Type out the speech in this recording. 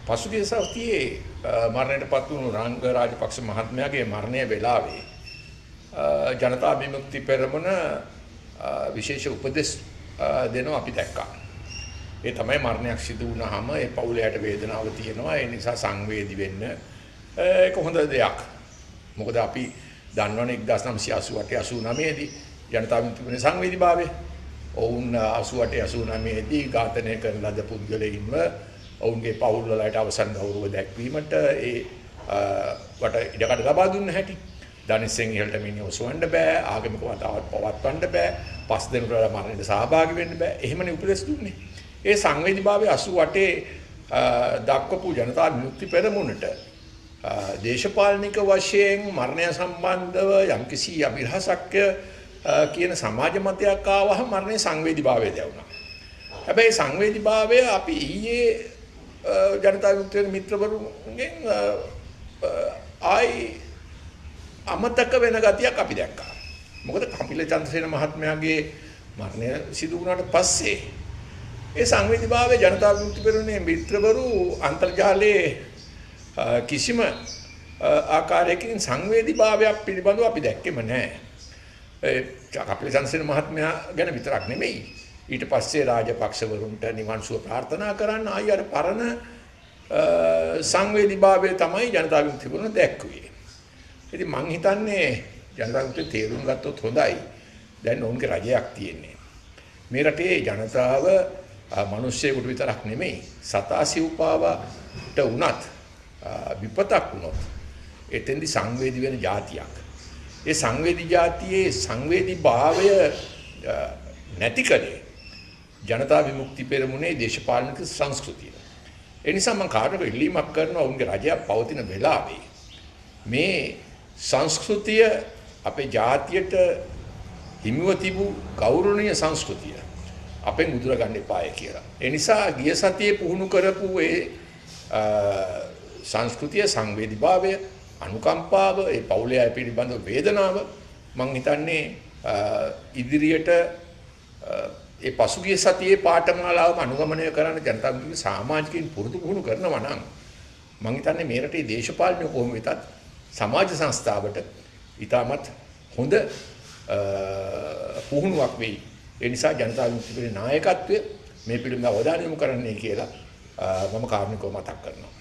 පසුගිය සතියේ මරණයටපත් වුණු රංග රාජපක්ෂ මහත්මයාගේ මරණය වෙලාවේ ජනතා විමුක්ති පෙරමුණ විශේෂ උපදෙස් දෙනවා අපි දැක්කා. ඒ තමයි මරණයක් සිදු වුණාම ඒ පවුලයට වේදනාව තියෙනවා. ඒ නිසා සංවේදී වෙන්න ඒක හොඳ දෙයක්. මොකද අපි දන්නවනේ 1988 89 දී ජනතා විමුක්ති පෙරමුණේ සංවේදීභාවය. ඔවුන් 88 89 දී ඝාතනය කරන ලද පුද්ගලයින්ව ඔවුන්ගේ පවුල් වලට අවසන් ගෞරව දැක්වීමට වට ඉඩකඩ ලබා දුන්න හැටි. ධනිසෙන් ඉහළට මිනිහ ඔසවන්න බෑ, ආගමික වතාවට පවත්වන්න බෑ, පස් දෙනෙකුට මරණයට සහභාගී වෙන්න බෑ. එහෙමනේ උපදෙස් දුන්නේ. ඒ සංවේදීභාවය 88 දක්වපු ජනතා විමුක්ති පෙරමුණට දේශපාලනික වශයෙන් මරණය සම්බන්ධව යම්කිසි අභිරහසක් කියන සමාජ මතයක් ආවහම මරණය සංවේදීභාවය දැවුණා. හැබැයි සංවේදීභාවය අපි ඊයේ ජනතා විමුක්ති මිත්‍රවරුන්ගෙන් ආයි අමතක වෙන ගතියක් අපි දැක්කා. මොකද කපිල චන්ද්‍රසේන මහත්මයාගේ මරණය සිදු වුණාට පස්සේ ඒ සංවේදීභාවය ජනතා විමුක්ති පෙරමුණේ මිත්‍රවරු අන්තර්ජාලයේ කිසිම ආකාරයකින් සංවේදීභාවයක් පිළිබඳව අපි දැක්කෙම නැහැ. කපිල චන්ද්‍රසේන මහත්මයා ගැන විතරක් නෙමෙයි. ඊට පස්සේ රාජපක්ෂවරුන්ට නිවන් සුව ප්‍රාර්ථනා කරන්න ආයි අර පරණ සංවේදීභාවය තමයි ජනතා විමුක්ති පෙරමුණ දැක්කුවේ. ඉතින් මං හිතන්නේ ජනතා විමුක්ති තේරුම් ගත්තොත් හොඳයි. දැන් ඔවුන්ගේ රජයක් තියෙන්නේ. මේ රටේ ජනතාව මිනිස්සුෙකුට විතරක් නෙමෙයි සතා සිව්පාවට උනත් විපතක් වුණොත් එතෙන්දි සංවේදී වෙන જાතියක්. ඒ සංවේදී જાතියේ සංවේදීභාවය නැති කලේ ජනතා විමුක්ති පෙරමුණේ දේශපාලනික සංස්කෘතිය. ඒ නිසා මම කාටද ඉල්ලීමක් කරනවා උන්ගේ රජයක් පවතින වෙලාවේ මේ සංස්කෘතිය අපේ ජාතියට හිමිව තිබූ ගෞරවනීය සංස්කෘතිය අපෙන් උදුර ගන්න එපාය කියලා. ඒ නිසා ගිය සතියේ පුහුණු කරපු ඒ සංස්කෘතිය සංවේදීභාවය අනුකම්පාව ඒ පවුලේ අය පිළිබඳ වේදනාව මම හිතන්නේ ඉදිරියට ඒ පසුගිය සතියේ පාඨමාලාවම අනුගමනය කරන්න ජනතා විමුක්ති සමාජිකින් පුරුදු පුහුණු කරනවා නම් මම හිතන්නේ මේ රටේ දේශපාලනය කොහොම වෙතත් සමාජ සංස්ථාවට ඉතාමත් හොඳ පුහුණුවක් වෙයි. ඒ නිසා ජනතා විමුක්ති පෙරමුණේ නායකත්වය මේ පිළිබඳව අවධානය යොමු කරන්නයි කියලා මම කාරුණිකව මතක් කරනවා.